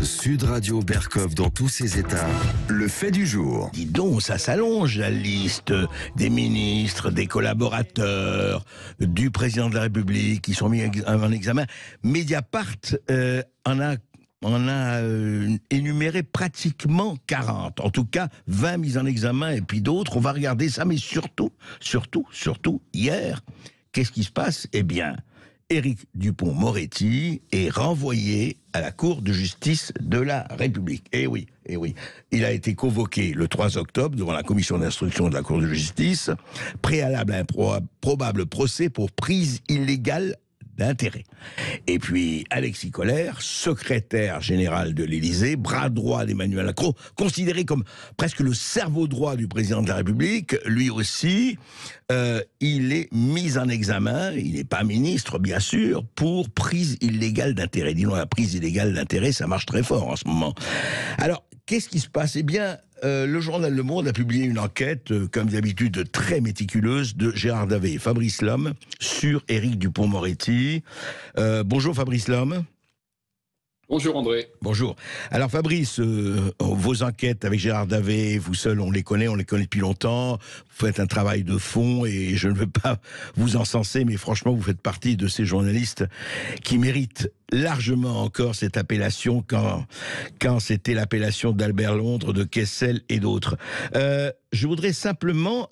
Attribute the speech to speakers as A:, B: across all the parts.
A: Sud Radio Berkov dans tous ses états. Le fait du jour.
B: Dis donc, ça s'allonge la liste des ministres, des collaborateurs, du président de la République qui sont mis en examen. Mediapart en a énuméré pratiquement 40. En tout cas, 20 mises en examen et puis d'autres. On va regarder ça, mais surtout, hier, qu'est-ce qui se passe? Eh bien, Éric Dupond-Moretti est renvoyé à la Cour de justice de la République. Eh oui. Il a été convoqué le 3 octobre devant la commission d'instruction de la Cour de justice, préalable à un probable procès pour prise illégale d'intérêt. Et puis Alexis Kohler, secrétaire général de l'Élysée, bras droit d'Emmanuel Macron, considéré comme presque le cerveau droit du président de la République, lui aussi, il est mis en examen, il n'est pas ministre bien sûr, pour prise illégale d'intérêt. Dis-nous, la prise illégale d'intérêt, ça marche très fort en ce moment. Alors, qu'est-ce qui se passe? Eh bien, le journal Le Monde a publié une enquête, comme d'habitude, très méticuleuse, de Gérard Davet et Fabrice Lhomme sur Éric Dupond-Moretti. Bonjour Fabrice Lhomme.
C: Bonjour André.
B: Bonjour. Alors Fabrice, vos enquêtes avec Gérard Davet, vous seul, on les connaît depuis longtemps. Vous faites un travail de fond et je ne veux pas vous encenser, mais franchement, vous faites partie de ces journalistes qui méritent largement encore cette appellation quand c'était l'appellation d'Albert Londres, de Kessel et d'autres. Je voudrais simplement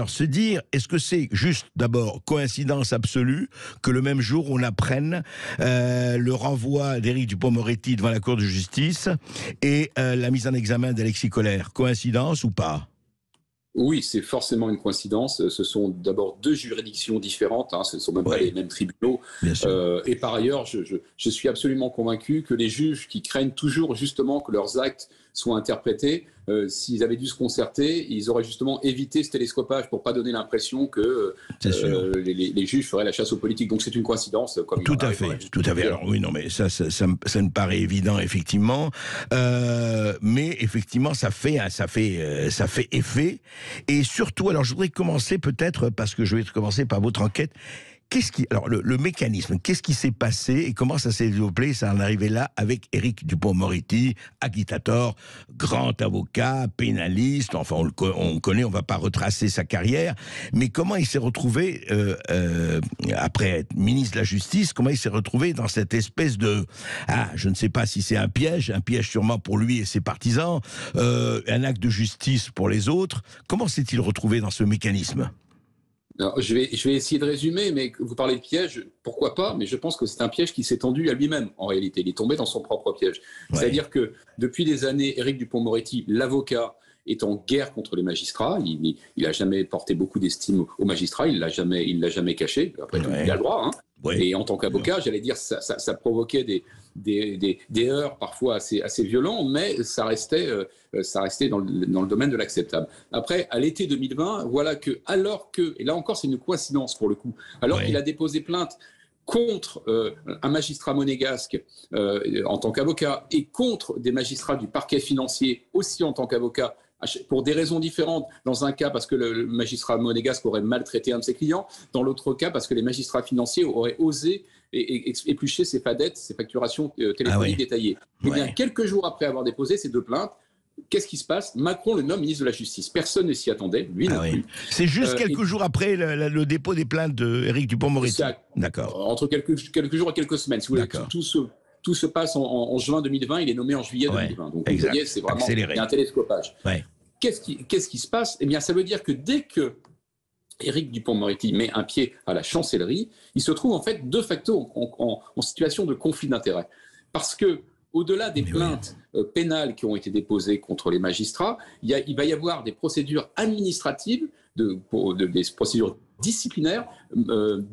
B: se dire, est-ce que c'est juste d'abord coïncidence absolue que le même jour on apprenne le renvoi d'Éric Dupond-Moretti devant la Cour de justice et la mise en examen d'Alexis Kohler? Coïncidence ou pas?
C: Oui, c'est forcément une coïncidence. Ce sont d'abord deux juridictions différentes, ce ne sont même pas les mêmes tribunaux. Et par ailleurs, je suis absolument convaincu que les juges qui craignent toujours justement que leurs actes soient interprétés, s'ils avaient dû se concerter, ils auraient justement évité ce télescopage pour ne pas donner l'impression que les juges feraient la chasse aux politiques. Donc c'est une coïncidence. Comme
B: tout à fait. Alors oui, non, mais ça me paraît évident, effectivement. Mais effectivement, ça fait effet. Et surtout, alors je voudrais commencer peut-être, parce que je vais commencer par votre enquête. Alors, le mécanisme, qu'est-ce qui s'est passé et comment ça s'est développé, ça en est arrivé là avec Éric Dupond-Moretti, agitateur, grand avocat, pénaliste, enfin on connaît, on ne va pas retracer sa carrière, mais comment il s'est retrouvé, après être ministre de la Justice, comment il s'est retrouvé dans cette espèce de, je ne sais pas si c'est un piège sûrement pour lui et ses partisans, un acte de justice pour les autres, comment s'est-il retrouvé dans ce mécanisme ?
C: Alors, je vais essayer de résumer, mais vous parlez de piège, pourquoi pas, mais je pense que c'est un piège qui s'est tendu à lui-même, en réalité. Il est tombé dans son propre piège. Ouais. C'est-à-dire que depuis des années, Éric Dupond-Moretti, l'avocat, est en guerre contre les magistrats. Il n'a jamais porté beaucoup d'estime aux magistrats, il l'a jamais caché. Après tout, il a le droit. Et en tant qu'avocat, j'allais dire, ça provoquait des heurts parfois assez violents, mais ça restait dans le domaine de l'acceptable. Après, à l'été 2020, voilà que, et là encore c'est une coïncidence pour le coup, qu'il a déposé plainte contre un magistrat monégasque en tant qu'avocat et contre des magistrats du parquet financier aussi en tant qu'avocat, pour des raisons différentes. Dans un cas, parce que le magistrat monégasque aurait maltraité un de ses clients. Dans l'autre cas, parce que les magistrats financiers auraient osé éplucher ses fadettes, ses facturations téléphoniques détaillées. Et bien, quelques jours après avoir déposé ces deux plaintes, qu'est-ce qui se passe? Macron le nomme ministre de la Justice. Personne ne s'y attendait, lui non plus.
B: C'est juste quelques jours après le dépôt des plaintes d'Éric Dupond-Moretti. D'accord.
C: Entre quelques jours et quelques semaines. Si vous voulez, tout se passe en juin 2020, il est nommé en juillet 2020. Donc vous voyez, c'est vraiment il y a un télescopage. Qu'est-ce qui se passe? Eh bien, ça veut dire que dès que Éric Dupond-Moretti met un pied à la chancellerie, il se trouve en fait de facto en situation de conflit d'intérêts. Parce que au-delà des plaintes pénales qui ont été déposées contre les magistrats, il va y avoir des procédures administratives, des procédures disciplinaires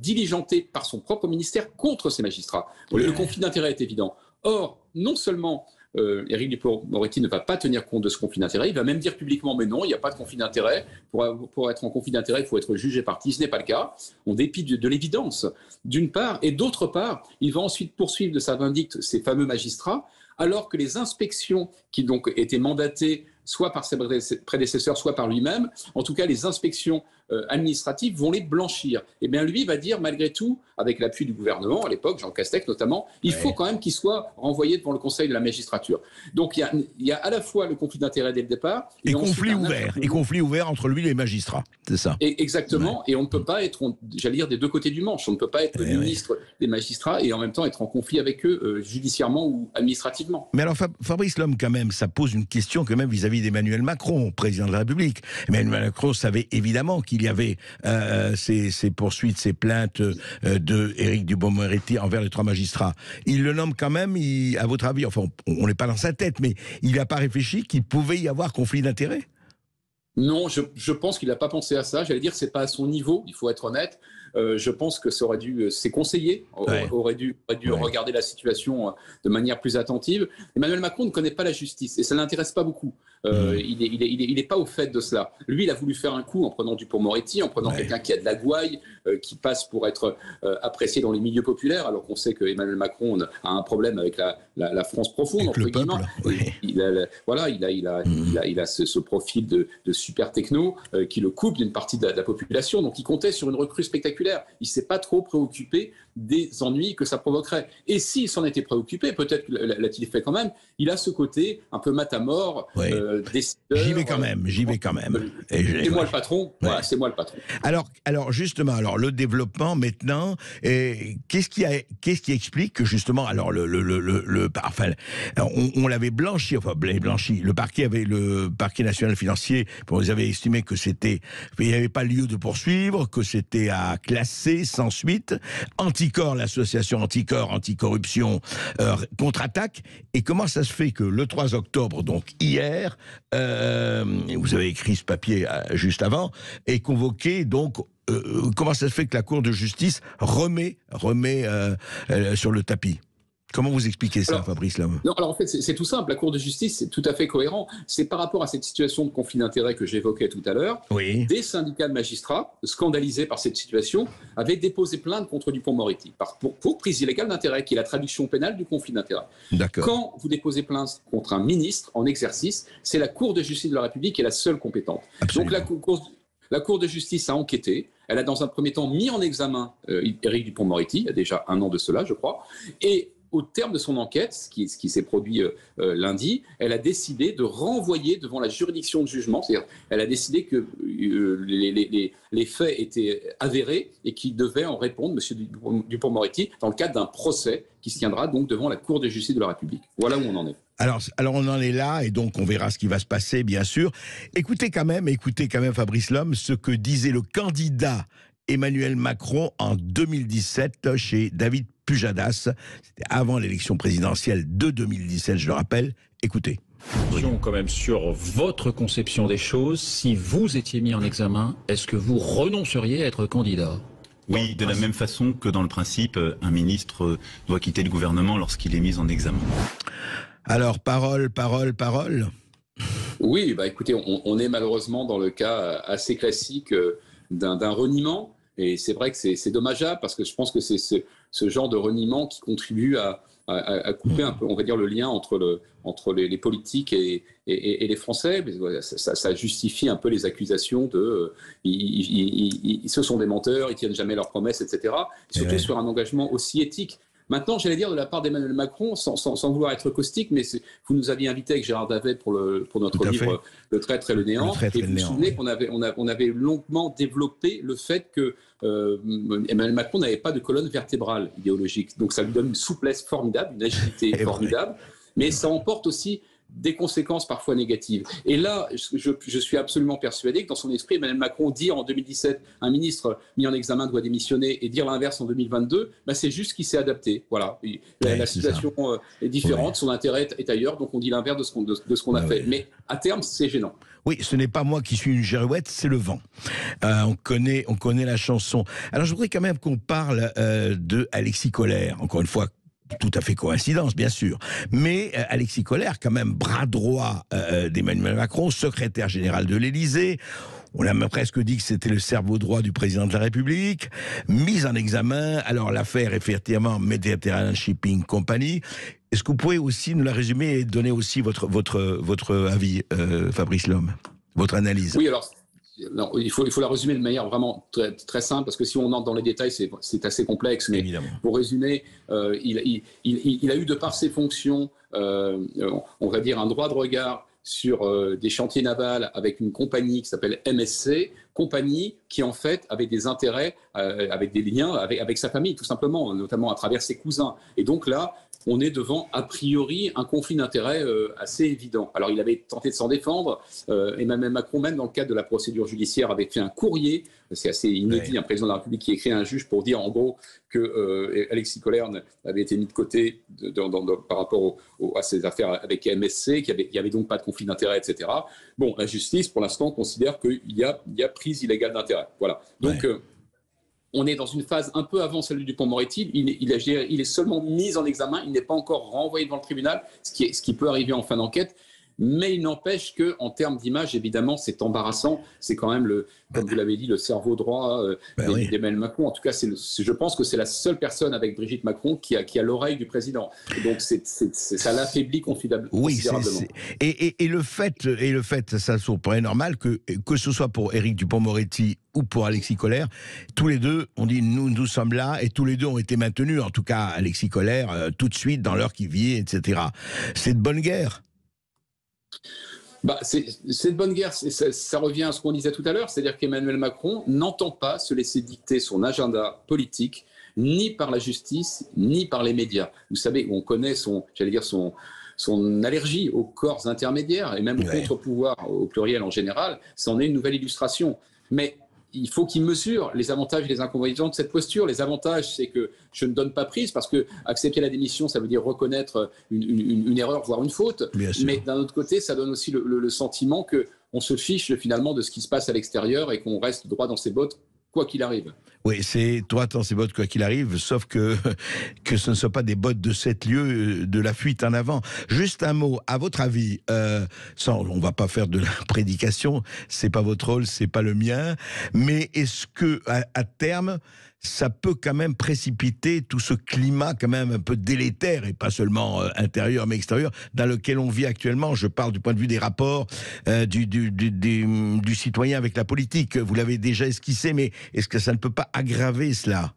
C: diligentées par son propre ministère contre ces magistrats. Le conflit d'intérêts est évident. Or, non seulement Éric Dupond-Moretti ne va pas tenir compte de ce conflit d'intérêts, il va même dire publiquement, mais non, il n'y a pas de conflit d'intérêts. Pour être en conflit d'intérêts, il faut être jugé parti. Ce n'est pas le cas. On dépit de l'évidence, d'une part. Et d'autre part, il va ensuite poursuivre de sa vindicte ces fameux magistrats, alors que les inspections qui donc étaient mandatées soit par ses prédécesseurs, soit par lui-même. En tout cas, les inspections administratives vont les blanchir. Et bien lui va dire, malgré tout, avec l'appui du gouvernement, à l'époque, Jean Castex notamment, il faut quand même qu'il soit renvoyé devant le Conseil de la magistrature. Donc il y a à la fois le conflit d'intérêts dès le départ...
B: Et conflit ouvert entre lui et les magistrats, c'est ça.
C: Exactement, et on ne peut pas être, j'allais dire, des deux côtés du manche. On ne peut pas être le ministre des magistrats et en même temps être en conflit avec eux, judiciairement ou administrativement.
B: Mais alors Fabrice Lhomme, quand même, ça pose une question quand même vis-à-vis d'Emmanuel Macron, président de la République. Emmanuel Macron savait évidemment qu'il y avait ces poursuites, ces plaintes de Éric Dupond-Moretti envers les 3 magistrats. Il le nomme quand même, à votre avis, enfin on n'est pas dans sa tête, mais il n'a pas réfléchi qu'il pouvait y avoir conflit d'intérêts?
C: Non, je pense qu'il n'a pas pensé à ça. J'allais dire que c'est pas à son niveau, il faut être honnête. Je pense que ça aurait dû, ses conseillers auraient dû regarder la situation de manière plus attentive. Emmanuel Macron ne connaît pas la justice et ça ne l'intéresse pas beaucoup. Il n'est pas au fait de cela. Lui, il a voulu faire un coup en prenant Dupond-Moretti, en prenant quelqu'un qui a de la gouaille, qui passe pour être apprécié dans les milieux populaires, alors qu'on sait que Emmanuel Macron a un problème avec la France profonde, entre guillemets. Il a ce profil de super techno qui le coupe d'une partie de la population. Donc il comptait sur une recrue spectaculaire. Il ne s'est pas trop préoccupé des ennuis que ça provoquerait. Et s'il s'en était préoccupé, peut-être l'a-t-il fait quand même, il a ce côté un peu matamor, décideur.
B: J'y vais quand même.
C: C'est moi le patron. Voilà, c'est moi le patron.
B: Alors justement, le développement maintenant, qu'est-ce qui explique que justement, alors on l'avait blanchi, le parquet national financier, vous avez estimé que il n'y avait pas lieu de poursuivre, que c'était à classer sans suite. Anticor, l'association Anticor, anticorruption, contre-attaque. Et comment ça se fait que le 3 octobre, donc hier, vous avez écrit ce papier juste avant, est convoqué donc. Comment ça se fait que la Cour de justice remet sur le tapis? Comment vous expliquez ça, Fabrice Lhomme?
C: Non, alors en fait, c'est tout simple. La Cour de justice, c'est tout à fait cohérent. C'est par rapport à cette situation de conflit d'intérêts que j'évoquais tout à l'heure. Des syndicats de magistrats, scandalisés par cette situation, avaient déposé plainte contre Dupond-Moretti pour prise illégale d'intérêt, qui est la traduction pénale du conflit d'intérêts. Quand vous déposez plainte contre un ministre en exercice, c'est la Cour de justice de la République qui est la seule compétente. Absolument. Donc la Cour de justice a enquêté. Elle a dans un premier temps mis en examen Éric Dupond-Moretti, il y a déjà 1 an de cela, je crois, et au terme de son enquête, ce qui s'est produit lundi, elle a décidé de renvoyer devant la juridiction de jugement. C'est-à-dire, elle a décidé que les faits étaient avérés et qu'il devait en répondre, M. Dupond-Moretti, dans le cadre d'un procès qui se tiendra donc devant la Cour de justice de la République. Voilà où on en est.
B: Alors on en est là, et donc on verra ce qui va se passer, bien sûr. Écoutez quand même, Fabrice Lhomme, ce que disait le candidat Emmanuel Macron en 2017 chez David Pujadas. C'était avant l'élection présidentielle de 2017, je le rappelle. Écoutez.
D: Quand même sur votre conception des choses, si vous étiez mis en examen, est-ce que vous renonceriez à être candidat?
E: Oui, de la même façon que dans le principe, un ministre doit quitter le gouvernement lorsqu'il est mis en examen.
B: Alors, parole.
C: Oui, écoutez, on est malheureusement dans le cas assez classique d'un reniement. Et c'est vrai que c'est dommageable parce que je pense que c'est ce genre de reniement qui contribue à couper un peu, on va dire, le lien entre les politiques et les Français. Ça justifie un peu les accusations de ce sont des menteurs, ils tiennent jamais leurs promesses, etc. Surtout sur un engagement aussi éthique. Maintenant, j'allais dire de la part d'Emmanuel Macron, sans vouloir être caustique, mais vous nous aviez invité avec Gérard Davet pour notre livre Le traître et le néant. Et vous vous souvenez qu'on avait longuement développé le fait que Emmanuel Macron n'avait pas de colonne vertébrale idéologique. Donc ça lui donne une souplesse formidable, une agilité formidable, mais ça emporte aussi des conséquences parfois négatives. Et là, je suis absolument persuadé que dans son esprit, Emmanuel Macron dire en 2017 un ministre mis en examen doit démissionner et dire l'inverse en 2022, c'est juste qu'il s'est adapté. Voilà. La situation est différente, son intérêt est ailleurs, donc on dit l'inverse de ce qu'on a fait. Mais à terme, c'est gênant.
B: Oui, ce n'est pas moi qui suis une girouette, c'est le vent. On connaît la chanson. Alors je voudrais quand même qu'on parle de Alexis Kohler, encore une fois, tout à fait coïncidence, bien sûr. Mais Alexis Kohler, quand même bras droit d'Emmanuel Macron, secrétaire général de l'Élysée. On a même presque dit que c'était le cerveau droit du président de la République. Mise en examen. Alors l'affaire, effectivement, Mediterranean Shipping Company. Est-ce que vous pouvez aussi nous la résumer et donner aussi votre avis, Fabrice Lhomme, votre analyse?
C: Oui, alors. Non, il faut la résumer de manière vraiment très, très simple, parce que si on entre dans les détails, c'est assez complexe. Mais évidemment, pour résumer, il a eu de par ses fonctions, on va dire, un droit de regard sur des chantiers navals avec une compagnie qui s'appelle MSC, compagnie qui en fait avait des intérêts, avec des liens avec sa famille, tout simplement, notamment à travers ses cousins. Et donc là, on est devant, a priori, un conflit d'intérêts assez évident. Alors, il avait tenté de s'en défendre. Emmanuel Macron, même dans le cadre de la procédure judiciaire, avait fait un courrier. C'est assez inédit, un président de la République qui écrit à un juge pour dire, en gros, que Alexis Kohler avait été mis de côté par rapport à ses affaires avec MSC, qu'il n'y avait donc pas de conflit d'intérêts, etc. Bon, la justice, pour l'instant, considère qu'il y a prise illégale d'intérêts. Voilà. Donc, on est dans une phase un peu avant celle du Dupond-Moretti. Il est seulement mis en examen, il n'est pas encore renvoyé devant le tribunal, ce qui peut arriver en fin d'enquête. Mais il n'empêche qu'en termes d'image, évidemment, c'est embarrassant. C'est quand même, comme vous l'avez dit, le cerveau droit d'Emmanuel Macron. En tout cas, je pense que c'est la seule personne avec Brigitte Macron qui a l'oreille du président. Et donc, ça l'affaiblit considérablement.
B: Oui, et le fait, ça paraît normal que ce soit pour Éric Dupond-Moretti ou pour Alexis Kohler, tous les deux, on dit nous sommes là, et tous les deux ont été maintenus, en tout cas Alexis Kohler, tout de suite dans l'heure qui vient, etc. C'est de bonne guerre.
C: C'est de bonne guerre, ça revient à ce qu'on disait tout à l'heure, c'est-à-dire qu'Emmanuel Macron n'entend pas se laisser dicter son agenda politique, ni par la justice, ni par les médias. Vous savez, on connaît son allergie aux corps intermédiaires, et même au contre-pouvoir, au pluriel en général, c'en est une nouvelle illustration. Mais il faut qu'il mesure les avantages et les inconvénients de cette posture. Les avantages, c'est que je ne donne pas prise, parce que accepter la démission, ça veut dire reconnaître une erreur, voire une faute. Mais d'un autre côté, ça donne aussi le sentiment qu'on se fiche finalement de ce qui se passe à l'extérieur et qu'on reste droit dans ses bottes, quoi qu'il arrive.
B: Oui, c'est droit dans ses bottes quoi qu'il arrive, sauf que ce ne soit pas des bottes de 7 lieues de la fuite en avant. Juste un mot, à votre avis, on va pas faire de la prédication, c'est pas votre rôle, c'est pas le mien, mais est-ce que à terme, ça peut quand même précipiter tout ce climat quand même un peu délétère, et pas seulement intérieur mais extérieur, dans lequel on vit actuellement? Je parle du point de vue des rapports du citoyen avec la politique. Vous l'avez déjà esquissé, mais est-ce que ça ne peut pas aggraver cela?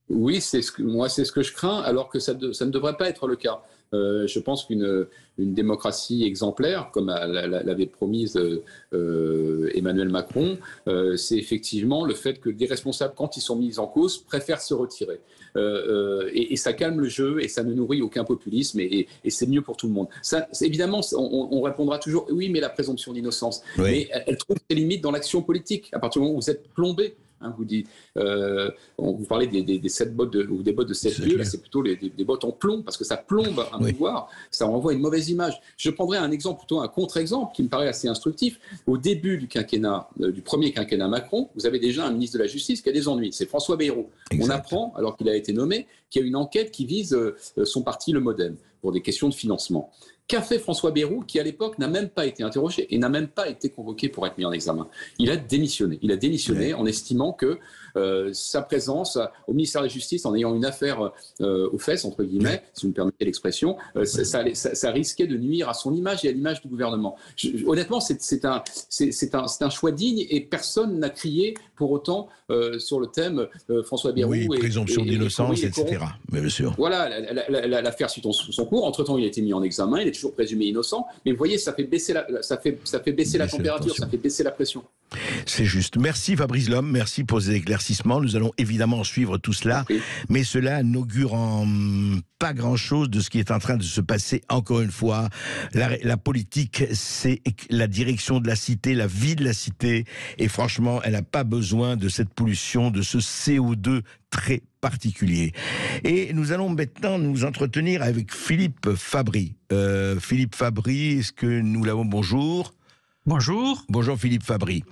C: Oui, c'est ce que je crains, alors que ça ne devrait pas être le cas. Je pense qu'une démocratie exemplaire, comme l'avait promise Emmanuel Macron, c'est effectivement le fait que des responsables, quand ils sont mis en cause, préfèrent se retirer. Et ça calme le jeu, et ça ne nourrit aucun populisme, et c'est mieux pour tout le monde. Évidemment, on répondra toujours, oui, mais la présomption d'innocence. Oui. Mais elle trouve ses limites dans l'action politique. À partir du moment où vous êtes plombé, vous dites, vous parlez des 7 bottes ou des bottes de 7 lieues, là c'est plutôt des bottes en plomb, parce que ça plombe un pouvoir, ça renvoie une mauvaise image. Je prendrai un exemple, plutôt un contre-exemple, qui me paraît assez instructif. Au début du quinquennat, du premier quinquennat Macron, vous avez déjà un ministre de la Justice qui a des ennuis, c'est François Bayrou. Exact. On apprend, alors qu'il a été nommé, qu'il y a une enquête qui vise son parti, le MoDem, pour des questions de financement. Qu'a fait François Bayrou, qui à l'époque n'a même pas été interrogé et n'a même pas été convoqué pour être mis en examen? Il a démissionné. Il a démissionné en estimant que sa présence au ministère de la Justice, en ayant une affaire aux fesses, entre guillemets, si vous me permettez l'expression, ça risquait de nuire à son image et à l'image du gouvernement. Honnêtement, c'est un choix digne, et personne n'a crié pour autant sur le thème François Bayrou.
B: Oui, présomption d'innocence, etc. Mais bien sûr.
C: Voilà, l'affaire suit son cours. Entre-temps, il a été mis en examen, il est toujours présumé innocent. Mais vous voyez, ça fait baisser la température, ça fait baisser la pression.
B: C'est juste. Merci Fabrice Lhomme, merci pour ces éclaircissements. Nous allons évidemment suivre tout cela, mais cela n'augure en pas grand-chose de ce qui est en train de se passer. Encore une fois, la politique, c'est la direction de la cité, la vie de la cité, et franchement, elle n'a pas besoin de cette pollution, de ce CO2 très particulier. Et nous allons maintenant nous entretenir avec Philippe Fabry. Philippe Fabry, est-ce que nous l'avons? Bonjour.
F: Bonjour.
B: Bonjour Philippe Fabry.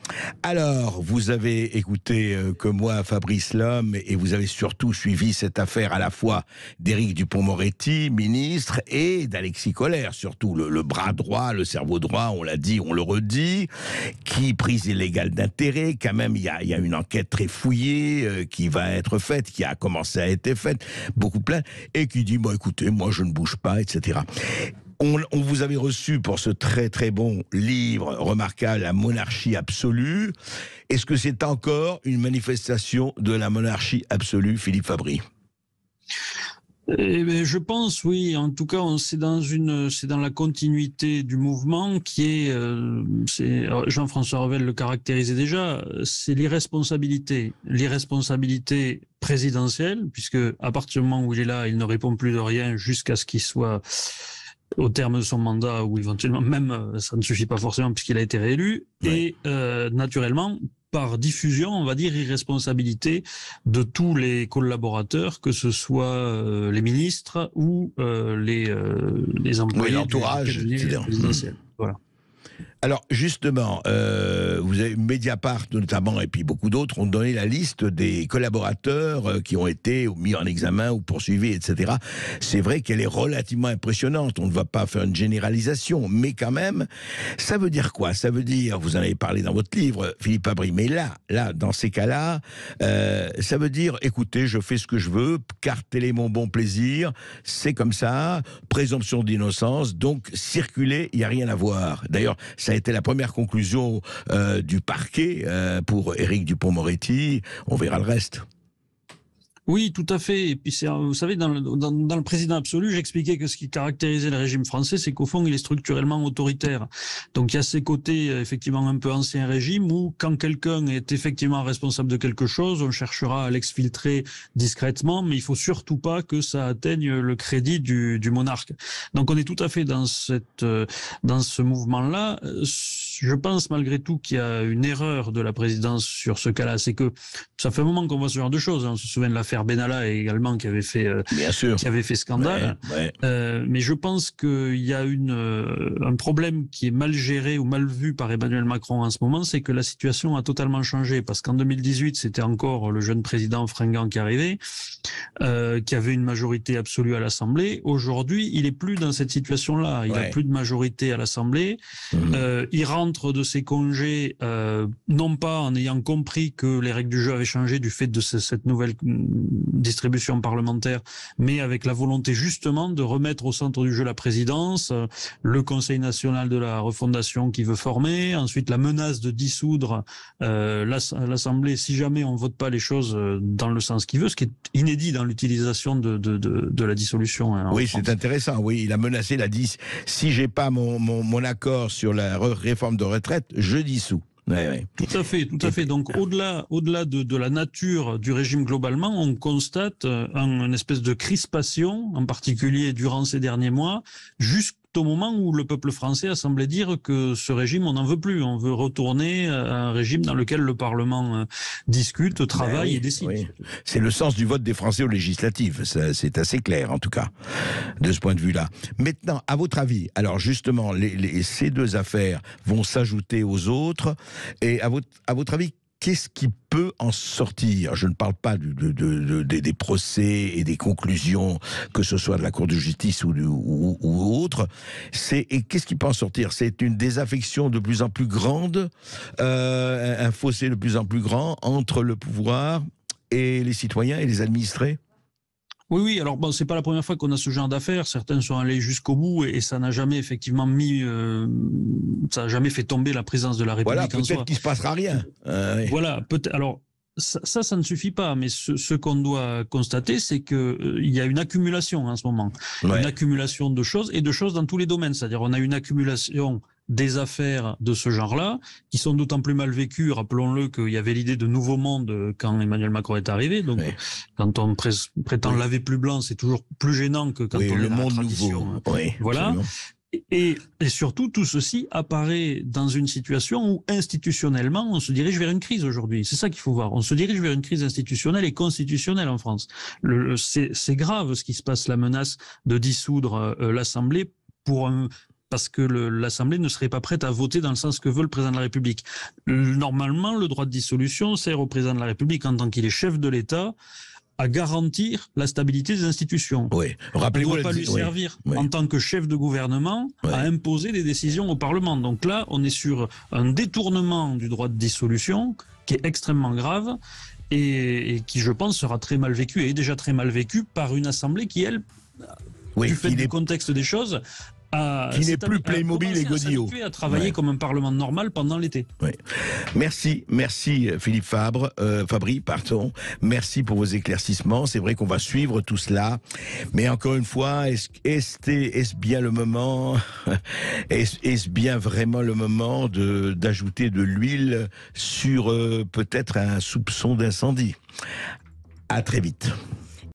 B: Alors, vous avez écouté que moi, Fabrice Lhomme, et vous avez surtout suivi cette affaire à la fois d'Éric Dupond-Moretti, ministre, et d'Alexis Collère, surtout le bras droit, le cerveau droit, on l'a dit, on le redit, qui, prise illégale d'intérêt, quand même, il y a une enquête très fouillée qui va être faite, qui a commencé à être faite, beaucoup de plaintes, et qui dit, bon, écoutez, moi je ne bouge pas, etc. On vous avait reçu pour ce très très bon livre remarquable, La monarchie absolue. Est-ce que c'est encore une manifestation de la monarchie absolue, Philippe Fabry ?
F: Je pense, oui. En tout cas, c'est dans la continuité du mouvement qui est, Jean-François Revel le caractérisait déjà, c'est l'irresponsabilité présidentielle, puisque à partir du moment où il est là, il ne répond plus de rien jusqu'à ce qu'il soit au terme de son mandat, ou éventuellement même, ça ne suffit pas forcément puisqu'il a été réélu, et naturellement, par diffusion, on va dire, irresponsabilité de tous les collaborateurs, que ce soit les ministres ou les employés
B: l'entourage
F: présidentiel. Voilà.
B: Alors justement, vous avez Mediapart notamment et puis beaucoup d'autres ont donné la liste des collaborateurs qui ont été mis en examen ou poursuivis, etc. C'est vrai qu'elle est relativement impressionnante. On ne va pas faire une généralisation, mais quand même, ça veut dire quoi? Ça veut dire, vous en avez parlé dans votre livre, Philippe Fabry, mais là, dans ces cas-là, ça veut dire, écoutez, je fais ce que je veux, carte télé mon bon plaisir, c'est comme ça, présomption d'innocence, donc circuler, il n'y a rien à voir. D'ailleurs, ça a été la première conclusion du parquet pour Éric Dupond-Moretti. On verra le reste.
F: Oui, tout à fait. Et puis, vous savez, dans le président absolu, j'expliquais que ce qui caractérisait le régime français, c'est qu'au fond, il est structurellement autoritaire. Donc, il y a ces côtés, effectivement, un peu ancien régime, où quand quelqu'un est effectivement responsable de quelque chose, on cherchera à l'exfiltrer discrètement, mais il faut surtout pas que ça atteigne le crédit du monarque. Donc, on est tout à fait dans ce mouvement-là. Je pense malgré tout qu'il y a une erreur de la présidence sur ce cas-là. C'est que ça fait un moment qu'on voit ce genre de choses. On se souvient de l'affaire Benalla également qui avait fait scandale. Mais je pense qu'il y a un problème qui est mal géré ou mal vu par Emmanuel Macron en ce moment, c'est que la situation a totalement changé. Parce qu'en 2018, c'était encore le jeune président fringant qui arrivait, qui avait une majorité absolue à l'Assemblée. Aujourd'hui, il est plus dans cette situation-là. Il n'a plus de majorité à l'Assemblée. Il rentre de ses congés, non pas en ayant compris que les règles du jeu avaient changé du fait de cette nouvelle distribution parlementaire, mais avec la volonté justement de remettre au centre du jeu la présidence, le Conseil national de la refondation qui veut former, ensuite la menace de dissoudre l'Assemblée si jamais on vote pas les choses dans le sens qu'il veut, ce qui est inédit dans l'utilisation de la dissolution.
B: Oui, c'est intéressant. Oui, il a menacé, il a dit si j'ai pas mon accord sur la réforme de retraite, je dissous.
F: Tout à fait. Donc, au-delà de la nature du régime globalement, on constate une espèce de crispation, en particulier durant ces derniers mois, jusqu'au moment où le peuple français a semblé dire que ce régime, on n'en veut plus. On veut retourner à un régime dans lequel le Parlement discute, travaille et décide. Oui.
B: C'est le sens du vote des Français aux législatives. C'est assez clair, en tout cas, de ce point de vue-là. Maintenant, à votre avis, alors justement, ces deux affaires vont s'ajouter aux autres. Et à votre avis, qu'est-ce qui peut en sortir? Je ne parle pas des procès et des conclusions, que ce soit de la Cour de justice ou autre. Et qu'est-ce qui peut en sortir? C'est une désaffection de plus en plus grande, un fossé de plus en plus grand entre le pouvoir et les citoyens et les administrés?
F: Oui. Alors bon, c'est pas la première fois qu'on a ce genre d'affaires. Certains sont allés jusqu'au bout et ça n'a jamais effectivement ça n'a jamais fait tomber la présence de la République.
B: Voilà, peut-être qu'il se passera rien.
F: Voilà, peut-être. Alors ça ne suffit pas. Mais ce qu'on doit constater, c'est que il y a une accumulation en ce moment, une accumulation de choses et de choses dans tous les domaines. C'est-à-dire, on a une accumulation des affaires de ce genre-là, qui sont d'autant plus mal vécues. Rappelons-le qu'il y avait l'idée de nouveau monde quand Emmanuel Macron est arrivé. Donc, quand on prétend laver plus blanc, c'est toujours plus gênant que quand on est
B: le
F: dans
B: monde
F: la tradition.
B: Nouveau.
F: Voilà. Et surtout, tout ceci apparaît dans une situation où, institutionnellement, on se dirige vers une crise aujourd'hui. C'est ça qu'il faut voir. On se dirige vers une crise institutionnelle et constitutionnelle en France. C'est grave ce qui se passe, la menace de dissoudre l'Assemblée pour parce que l'Assemblée ne serait pas prête à voter dans le sens que veut le président de la République. Normalement, le droit de dissolution sert au président de la République, en tant qu'il est chef de l'État, à garantir la stabilité des institutions.
B: Oui.
F: Il ne doit pas lui servir, en tant que chef de gouvernement, à imposer des décisions au Parlement. Donc là, on est sur un détournement du droit de dissolution qui est extrêmement grave et qui, je pense, sera très mal vécu, et est déjà très mal vécu par une Assemblée qui, elle, du fait du contexte des choses,
B: qui n'est plus Playmobil et Godillot.
F: À travailler comme un parlement normal pendant l'été.
B: Oui. Merci Philippe Fabry, pardon. Merci pour vos éclaircissements. C'est vrai qu'on va suivre tout cela, mais encore une fois, est-ce bien le moment, est-ce bien vraiment le moment d'ajouter de l'huile sur peut-être un soupçon d'incendie? À très vite.